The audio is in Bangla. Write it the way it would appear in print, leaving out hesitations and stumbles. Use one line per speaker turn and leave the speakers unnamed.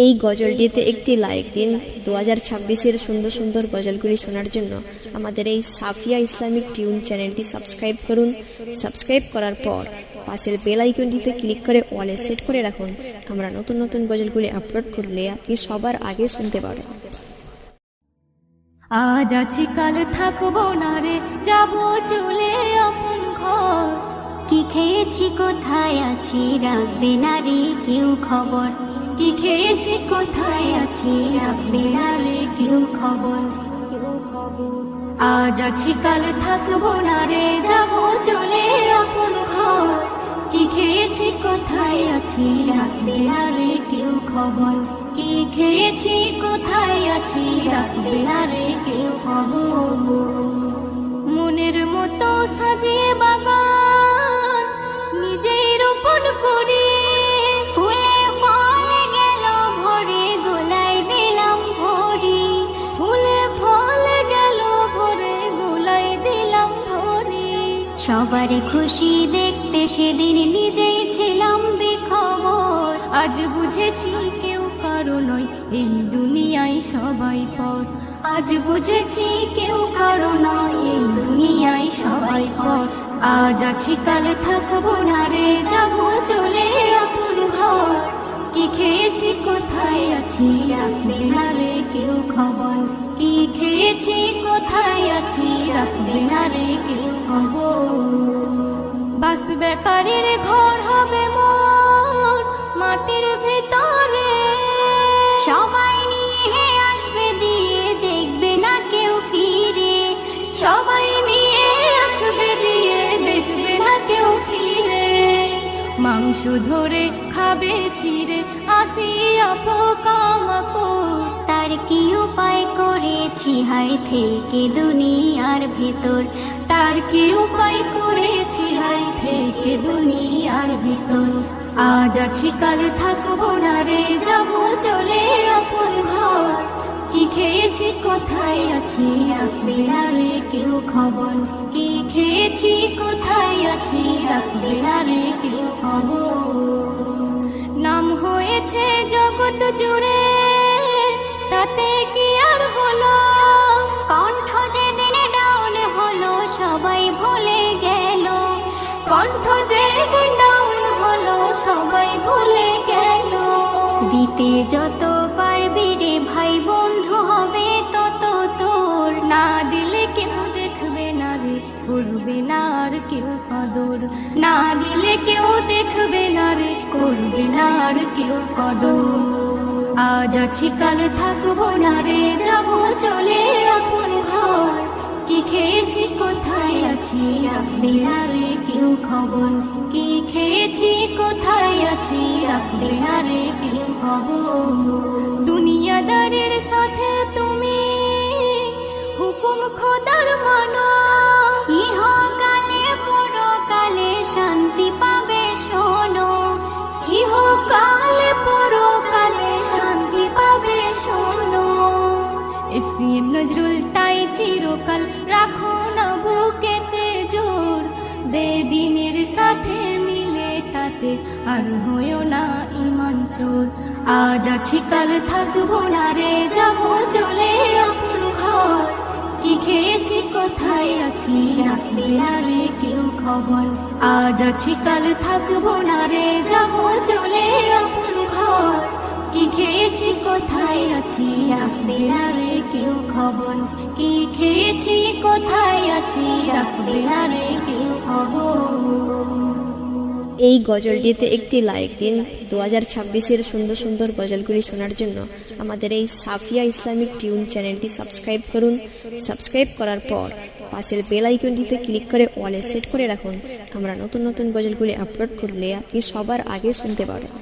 এই গজলটিতে একটি লাইক দিন। 2026-এর সুন্দর সুন্দর গজলগুলি শোনার জন্য আমাদের এই সাফিয়া ইসলামিক টিউন চ্যানেলটি সাবস্ক্রাইব করুন। সাবস্ক্রাইব করার পর পাশের বেল আইকনটিতে ক্লিক করে অলে সেট করে রাখুন। আমরা নতুন নতুন গজলগুলি আপলোড করলে আপনি সবার আগে শুনতে পারেন।
আজ আছি কাল থাকবো না রে, যাবো চলে আপন ঘর।
কি খেয়েছি কোথায় আছি, রাখবে না রে কেউ খবর।
কি খেয়েছি কোথায় আছি, রাখবে না রে কেউ খবর। আজ আছি কাল থাকবো না রে, যাবো চলে আপন ঘর। কি খেয়েছি কোথায় আছি, রাখবে না রে কেউ খবর। কি খেয়েছি কোথায় আছি, রাখবে না রে কেউ খবর। মনের মতো সাজিয়ে বাগান নিজেই রোপণ করি,
ফুলে ফলে গেল ভরে গোলায় দিলাম ভরি।
ফুলে ফলে গেল ভরে গোলাই দিলাম ভরি।
সবার খুশি দেখতে সেদিন নিজেই ছিলাম বেখবর।
আজ বুঝেছি কেউ কারো নয়, এই দুনিয়ায় সবাই পর। আজ বুঝেছি কেউ কারো নয়, এই দুনিয়ায় সবাই পর। আজ আছি কাল থাকবো না রে, যাবো চলে আপন ঘর। কি খেয়েছি কোথায় আছি, রাখবে না রে কেউ খবর। কি খেয়েছি কোথায় আছি, রাখবে না রে কেউ খবর। বাস বেকারের ঘর হবে মোর মাটির ভেতরে।
সবাই নিয়ে আসবে দিয়ে দেখবে না কেউ ফিরে।
সবাই নিয়ে আসবে দিয়ে দেখবে না কেউ ফিরে। মাংস ধরে খাবে চিড়ে আসিয়া পোকামাকড়।
তার কি উপায় করেছি হাই থেকে দুনিয়ার ভেতর।
তার কি উপায় করেছি হাই থেকে দুনিয়ার ভিতর। আজ আছি কাল থাকবো না রে, যাবো চলে আপন ঘর। কি খেয়েছি কোথায় আছি, রাখবে না রে কেউ খবর। কি খেয়েছি কোথায় আছি, রাখবে না রে কেউ খবর। নাম হয়েছে জগৎ জুড়ে, তাতে কি আর হলো।
কণ্ঠ যেদিন ডাউন হলো সবাই ভুলে গেল।
কণ্ঠ যেদিন ডাউন হলো সবাই ভুলে গেল।
দিতে যত পারবি রে ভাই, বন্ধু হবে তত তোর।
না দিলে কেউ দেখবে না রে, করবে না আর কেউ কদর। না দিলে কেউ দেখবে না রে, করবে না আর কেউ কদর। আজ আছি কাল থাকবো না রে, যাবো চলে আপন ঘর। কি খেয়েছি কোথায় আছি, রাখবে না রে কেউ খবর। কি খেয়েছি কোথায় আছি, রাখবে না রে কেউ খবর। দুনিয়াদারের সাথে তুমি হুকুম খোদার মানো।
ইহকালে পরকালে শান্তি পাবে শোনো।
ইহকালে পরকালে শান্তি পাবে শোনো। এসএম নজরুল তাই চিরকাল রাখো না বুকেতে জোর। বেদিনের সাথে মিলে তাতে আর হয়েও না ইমান চোর। আজ আছি কাল থাকবো না রে, যাবো চলে আপন ঘর। কি খেয়েছি কোথায় আছি, রাখবে না রে কেউ খবর। আজ আছি কাল থাকবো না রে, যাবো চলে আপন ঘর। কি খেয়েছি কোথায় আছি, রাখবে না রে কেউ খবর। কি খেয়েছি কোথায় আছি, রাখবে না রে কেউ খবর।
এই গজলটিতে একটি লাইক দিন। 2026-এর সুন্দর সুন্দর গজলগুলি শোনার জন্য আমাদের এই সাফিয়া ইসলামিক টিউন চ্যানেলটি সাবস্ক্রাইব করুন। সাবস্ক্রাইব করার পর পাশের বেল আইকনটিতে ক্লিক করে অলে সেট করে রাখুন। আমরা নতুন নতুন গজলগুলি আপলোড করলে আপনি সবার আগে শুনতে পারেন।